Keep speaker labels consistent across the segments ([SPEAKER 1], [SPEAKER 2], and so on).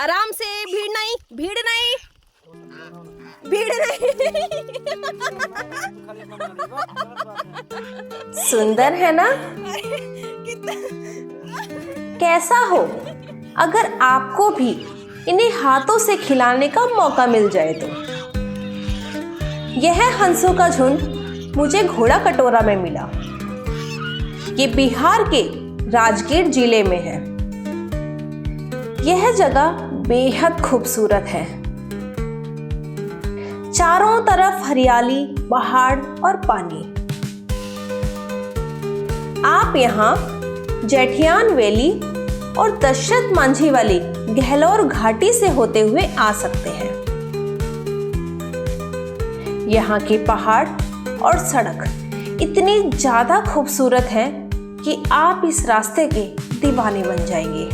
[SPEAKER 1] आराम से, भीड़ नहीं, भीड़ नहीं, भीड़ नहीं।
[SPEAKER 2] सुंदर है ना? कैसा हो अगर आपको भी इन्हें हाथों से खिलाने का मौका मिल जाए तो। यह हंसों का झुंड मुझे घोड़ा कटोरा में मिला। ये बिहार के राजगीर जिले में है। यह जगह बेहद खूबसूरत है। चारों तरफ हरियाली, पहाड़ और पानी। आप यहाँ जेठियान वैली और दशरथ मांझी वाली गहलोर घाटी से होते हुए आ सकते हैं। यहाँ के पहाड़ और सड़क इतनी ज्यादा खूबसूरत है कि आप इस रास्ते के दीवाने बन जाएंगे।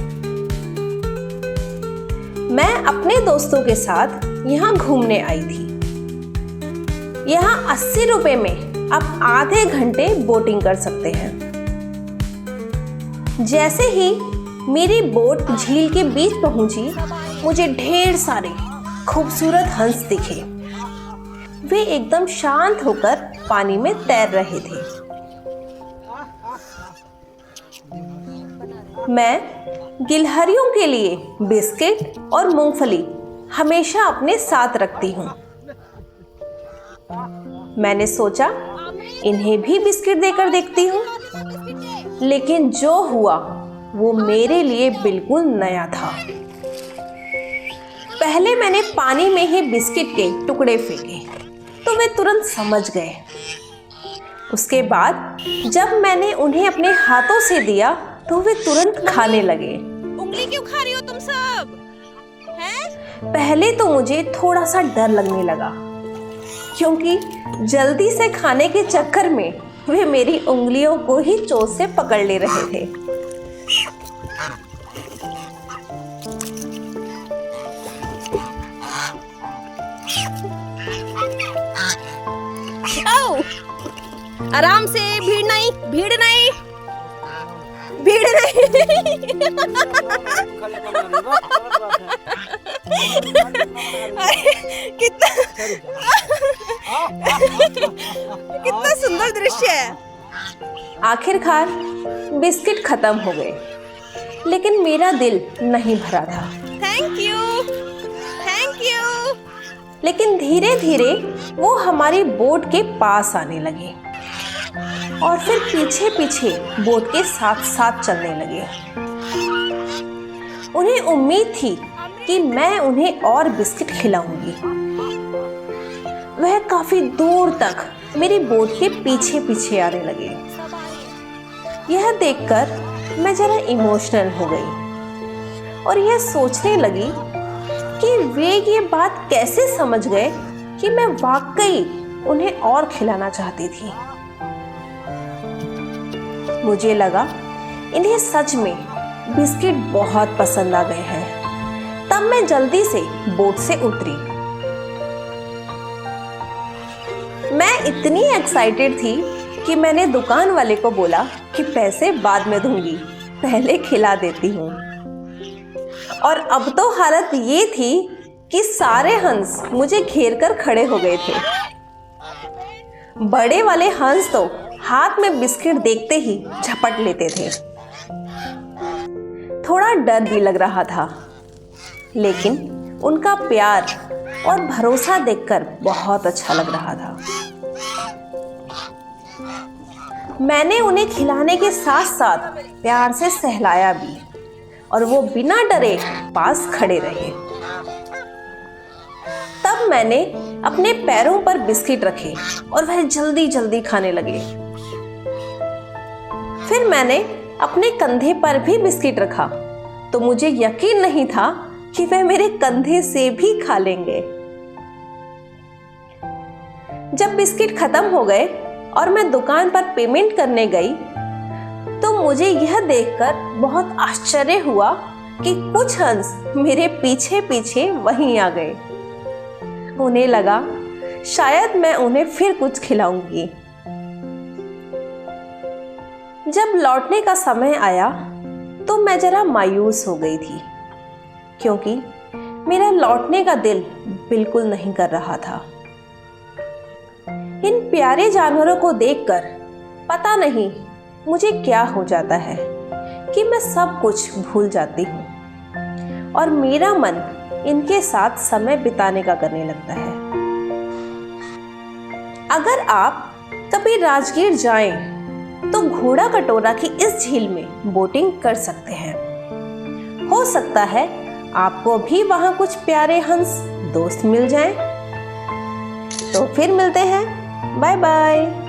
[SPEAKER 2] मैं अपने दोस्तों के साथ यहाँ घूमने आई थी। यहाँ 80 रुपए में आप आधे घंटे बोटिंग कर सकते हैं। जैसे ही मेरी बोट झील के बीच पहुंची, मुझे ढेर सारे खूबसूरत हंस दिखे। वे एकदम शांत होकर पानी में तैर रहे थे। मैं गिलहरियों के लिए बिस्किट और मूंगफली हमेशा अपने साथ रखती हूँ। मैंने सोचा इन्हें भी बिस्किट देकर देखती हूँ, लेकिन जो हुआ वो मेरे लिए बिल्कुल नया था। पहले मैंने पानी में ही बिस्किट के टुकड़े फेंके तो वे तुरंत समझ गए। उसके बाद जब मैंने उन्हें अपने हाथों से दिया तो वे तुरंत खाने लगे।
[SPEAKER 1] उंगली क्यों खा रही हो तुम सब? हैं?
[SPEAKER 2] पहले तो मुझे थोड़ा सा डर लगने लगा, क्योंकि जल्दी से खाने के चक्कर में वे मेरी उंगलियों को ही चोट से पकड़ ले रहे थे।
[SPEAKER 1] आओ, आराम से, भीड़ नहीं, भीड़ नहीं, भीड़ नहीं। कितना कितना सुंदर दृश्य है।
[SPEAKER 2] आखिरकार बिस्किट खत्म हो गए, लेकिन मेरा दिल नहीं भरा था।
[SPEAKER 1] Thank you, thank you.
[SPEAKER 2] लेकिन धीरे धीरे वो हमारी बोट के पास आने लगे और फिर पीछे पीछे बोट के साथ साथ चलने लगे। उन्हें उम्मीद थी कि मैं उन्हें और बिस्किट खिलाऊंगी। वह काफी दूर तक मेरी बोट के पीछे पीछे आने लगे। यह देखकर मैं जरा इमोशनल हो गई और यह सोचने लगी कि वे ये बात कैसे समझ गए कि मैं वाकई उन्हें और खिलाना चाहती थी। मुझे लगा इन्हें सच में बिस्किट बहुत पसंद आ गए हैं। तब मैं जल्दी से बोट से उतरी। मैं इतनी एक्साइटेड थी कि मैंने दुकान वाले को बोला कि पैसे बाद में दूंगी, पहले खिला देती हूँ। और अब तो हालत ये थी कि सारे हंस मुझे घेर कर खड़े हो गए थे। बड़े वाले हंस तो हाथ में बिस्किट देखते ही झपट लेते थे। थोड़ा डर भी लग रहा था, लेकिन उनका प्यार और भरोसा देखकर बहुत अच्छा लग रहा था। मैंने उन्हें खिलाने के साथ साथ प्यार से सहलाया भी, और वो बिना डरे पास खड़े रहे। तब मैंने अपने पैरों पर बिस्किट रखे और वह जल्दी जल्दी खाने लगे। फिर मैंने अपने कंधे पर भी बिस्किट रखा तो मुझे यकीन नहीं था कि वह मेरे कंधे से भी खा लेंगे। जब बिस्किट खत्म हो गए और मैं दुकान पर पेमेंट करने गई तो मुझे यह देखकर बहुत आश्चर्य हुआ कि कुछ हंस मेरे पीछे पीछे वहीं आ गए। उन्हें लगा शायद मैं उन्हें फिर कुछ खिलाऊंगी। जब लौटने का समय आया तो मैं जरा मायूस हो गई थी, क्योंकि मेरा लौटने का दिल बिल्कुल नहीं कर रहा था। इन प्यारे जानवरों को देखकर पता नहीं मुझे क्या हो जाता है कि मैं सब कुछ भूल जाती हूँ और मेरा मन इनके साथ समय बिताने का करने लगता है। अगर आप कभी राजगीर जाएं तो घोड़ा कटोरा की इस झील में बोटिंग कर सकते हैं। हो सकता है आपको भी वहां कुछ प्यारे हंस दोस्त मिल जाएं। तो फिर मिलते हैं। Bye bye.